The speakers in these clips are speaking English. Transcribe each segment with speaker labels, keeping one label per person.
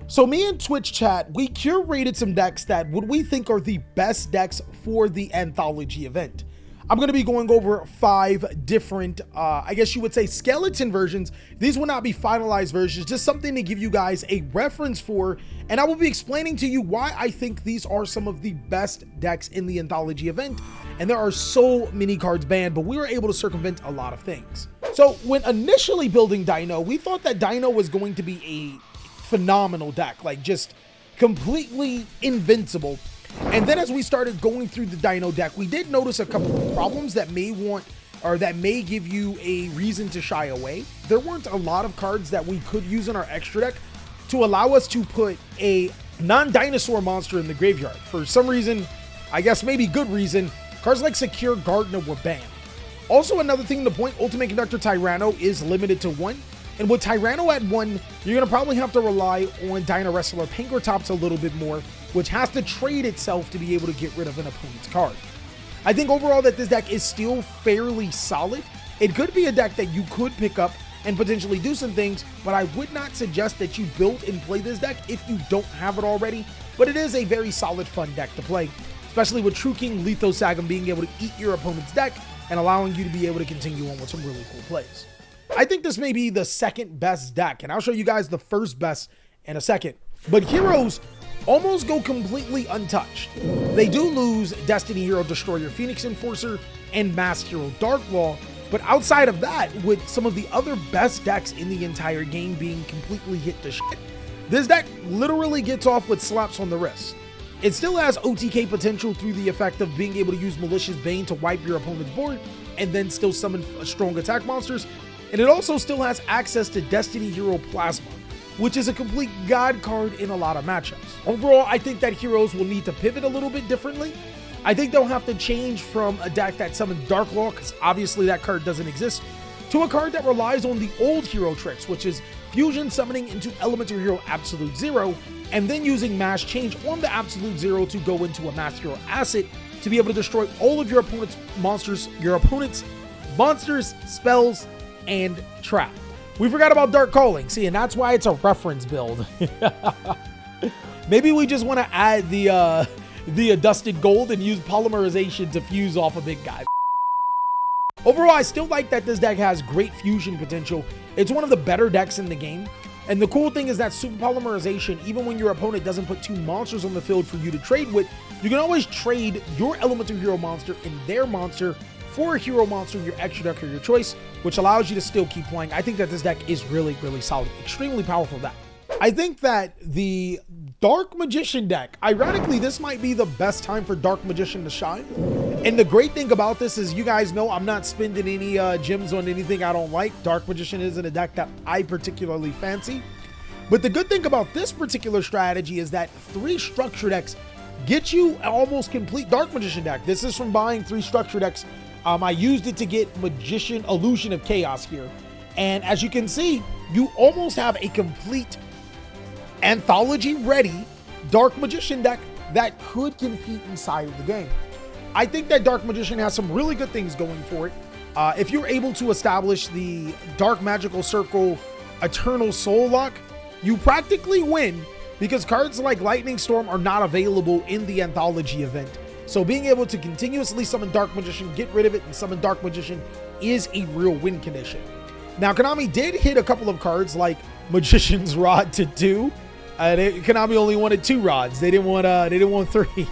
Speaker 1: So me and Twitch chat, we curated some decks that what we think are the best decks for the Anthology event. I'm going to be going over 5 different, I guess you would say skeleton versions. These will not be finalized versions, just something to give you guys a reference for. And I will be explaining to you why I think these are some of the best decks in the Anthology event. And there are so many cards banned, but we were able to circumvent a lot of things. So when initially building Dino, we thought that Dino was going to be a phenomenal deck, like just completely invincible. And then as we started going through the Dino deck, we did notice a couple of problems that may give you a reason to shy away. There weren't a lot of cards that we could use in our extra deck to allow us to put a non-dinosaur monster in the graveyard. For some reason, I guess maybe good reason, cards like Secure Gardener were banned. Also, another thing to point, Ultimate Conductor Tyranno is limited to 1. And with Tyranno at 1, you're going to probably have to rely on Dino Wrestler Pankratops a little bit more, which has to trade itself to be able to get rid of an opponent's card. I think overall that this deck is still fairly solid. It could be a deck that you could pick up and potentially do some things, but I would not suggest that you build and play this deck if you don't have it already. But it is a very solid, fun deck to play, especially with True King Lethosagam being able to eat your opponent's deck and allowing you to be able to continue on with some really cool plays. I think this may be the second best deck, and I'll show you guys the first best in a second. But heroes almost go completely untouched. They do lose Destiny Hero Destroyer Phoenix Enforcer and Masked Hero Darklaw, but outside of that, with some of the other best decks in the entire game being completely hit to shit, this deck literally gets off with slaps on the wrist. It still has OTK potential through the effect of being able to use Malicious Bane to wipe your opponent's board and then still summon strong attack monsters. And it also still has access to Destiny Hero Plasma, which is a complete god card in a lot of matchups. Overall, I think that heroes will need to pivot a little bit differently. I think they'll have to change from a deck that summons Darklaw, because obviously that card doesn't exist, to a card that relies on the old hero tricks, which is fusion summoning into Elemental Hero Absolute Zero, and then using Mass Change on the Absolute Zero to go into a Master Hero Asset to be able to destroy all of your opponent's monsters, spells, and trap. We forgot about Dark Calling. See, and that's why it's a reference build. Maybe we just want to add the Dusted Gold and use Polymerization to fuse off a big guy. Overall, I still like that this deck has great fusion potential. It's one of the better decks in the game. And the cool thing is that Super Polymerization, even when your opponent doesn't put 2 monsters on the field for you to trade with, you can always trade your Elemental Hero monster and their monster for a hero monster in your extra deck of your choice, which allows you to still keep playing. I think that this deck is really, really solid. Extremely powerful deck. I think that the Dark Magician deck, ironically, this might be the best time for Dark Magician to shine. And the great thing about this is, you guys know I'm not spending any gems on anything I don't like. Dark Magician isn't a deck that I particularly fancy. But the good thing about this particular strategy is that 3 structure decks get you almost complete Dark Magician deck. This is from buying 3 structure decks. I used it to get Magician Illusion of Chaos here. And as you can see, you almost have a complete Anthology ready Dark Magician deck that could compete inside of the game. I think that Dark Magician has some really good things going for it. If you're able to establish the Dark Magical Circle Eternal Soul Lock, you practically win, because cards like Lightning Storm are not available in the Anthology event. So being able to continuously summon Dark Magician, get rid of it, and summon Dark Magician is a real win condition. Now, Konami did hit a couple of cards like Magician's Rod to 2. Konami only wanted 2 rods. They didn't want 3.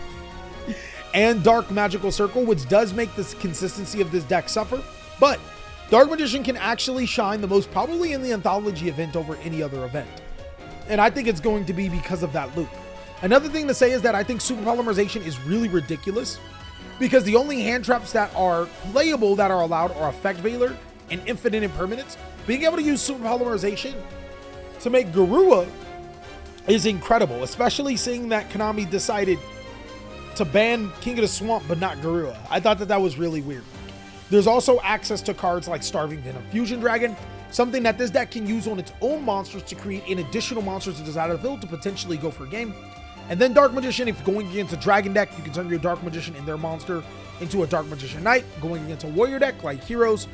Speaker 1: And Dark Magical Circle, which does make this consistency of this deck suffer. But Dark Magician can actually shine the most probably in the Anthology event over any other event. And I think it's going to be because of that loop. Another thing to say is that I think Super Polymerization is really ridiculous, because the only hand traps that are playable that are allowed are Effect Veiler and Infinite Impermanence. Being able to use Super Polymerization to make Garua is incredible, especially seeing that Konami decided to ban King of the Swamp but not Garua. I thought that was really weird. There's also access to cards like Starving Venom Fusion Dragon, something that this deck can use on its own monsters to create an additional monsters to decide out of the field to potentially go for a game. And then Dark Magician, if going against a Dragon deck, you can turn your Dark Magician and their monster into a Dark Magician Knight. Going against a Warrior deck like Heroes,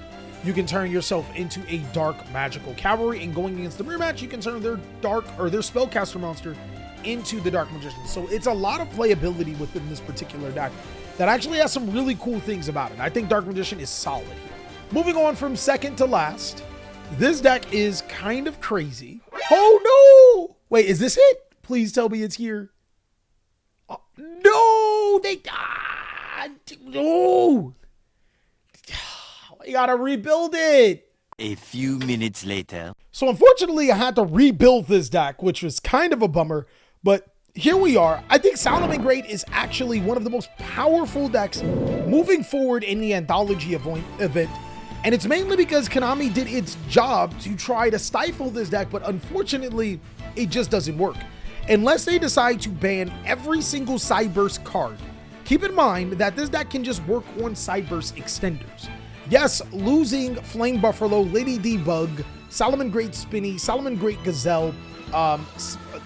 Speaker 1: you can turn yourself into a dark magical cavalry, and going against the mirror match, you can turn their dark or their spellcaster monster into the dark magician. So it's a lot of playability within this particular deck that actually has some really cool things about it. I think dark magician is solid here. Moving on from second to last, this deck is kind of crazy. Oh no! Wait, is this it? Please tell me it's here. Oh, no! No! I gotta rebuild it.
Speaker 2: A few minutes later.
Speaker 1: So unfortunately, I had to rebuild this deck, which was kind of a bummer, but here we are. I think Solomon Great is actually one of the most powerful decks moving forward in the Anthology event. And it's mainly because Konami did its job to try to stifle this deck, but unfortunately, it just doesn't work. Unless they decide to ban every single Sideburst card. Keep in mind that this deck can just work on Sideburst extenders. Yes, losing Flame Buffalo, Lady D-Bug, Solomon Great Spinny, Solomon Great Gazelle,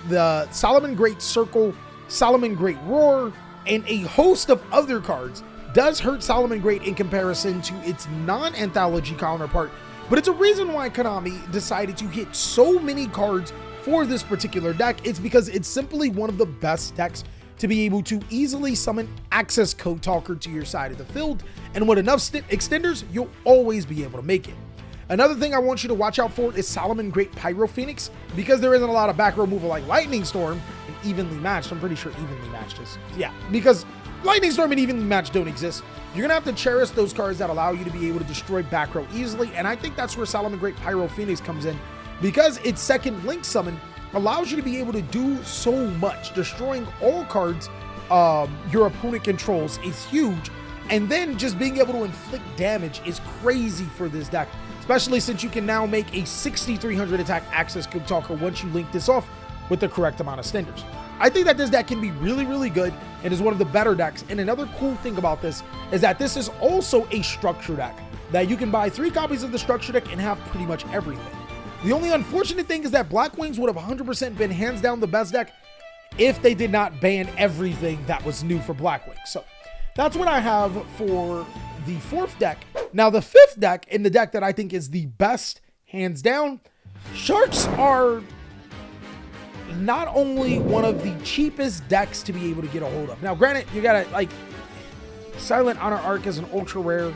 Speaker 1: the Solomon Great Circle, Solomon Great Roar, and a host of other cards does hurt Solomon Great in comparison to its non-anthology counterpart, but it's a reason why Konami decided to hit so many cards for this particular deck. It's because it's simply one of the best decks to be able to easily summon Access Code Talker to your side of the field, and with enough extenders, you'll always be able to make it. Another thing I want you to watch out for is Solomon Great Pyro Phoenix, because there isn't a lot of back row removal like Lightning Storm and Evenly Matched. I'm pretty sure Evenly Matched is, yeah, because Lightning Storm and Evenly Matched don't exist. You're gonna have to cherish those cards that allow you to be able to destroy back row easily, and I think that's where Solomon Great Pyro Phoenix comes in, because its second Link Summon allows you to be able to do so much. Destroying all cards your opponent controls is huge, and then just being able to inflict damage is crazy for this deck, especially since you can now make a 6,300 attack Access Code Talker once you link this off with the correct amount of extenders. I think that this deck can be really, really good and is one of the better decks. And another cool thing about this is that this is also a structure deck, that you can buy 3 copies of the structure deck and have pretty much everything. The only unfortunate thing is that Black Wings would have 100% been hands down the best deck if they did not ban everything that was new for Black Wings. So that's what I have for the 4th deck. Now the 5th deck, in the deck that I think is the best, hands down, Sharks are not only one of the cheapest decks to be able to get a hold of. Now granted, you gotta, like, Silent Honor Arc is an ultra rare.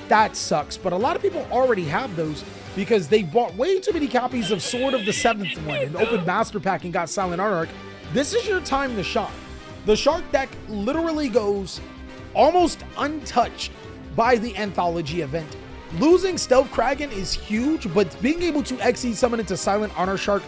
Speaker 1: That sucks, but a lot of people already have those because they bought way too many copies of Sword of the 7th One and opened Master Pack and got Silent Honor Arc. This is your time to shine. The Shark deck literally goes almost untouched by the Anthology event. Losing Stealth Kraken is huge, but being able to XE summon into Silent Honor Shark,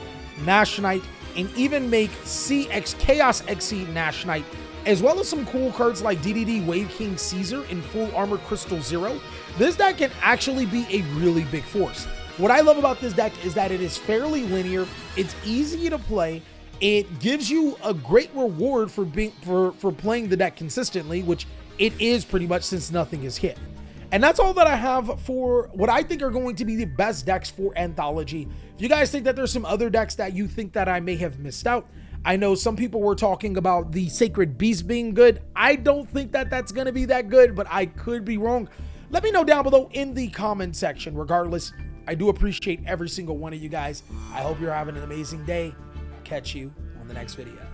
Speaker 1: Nash Knight, and even make CX Chaos XE Nash Knight, as well as some cool cards like DDD Wave King Caesar and Full Armor Crystal Zero, this deck can actually be a really big force. What I love about this deck is that it is fairly linear, it's easy to play, it gives you a great reward for playing the deck consistently, which it is pretty much since nothing is hit. And that's all that I have for what I think are going to be the best decks for Anthology. If you guys think that there's some other decks that you think that I may have missed out, I know some people were talking about the Sacred Beast being good. I don't think that that's going to be that good, but I could be wrong. Let me know down below in the comment section. Regardless, I do appreciate every single one of you guys. I hope you're having an amazing day. I'll catch you on the next video.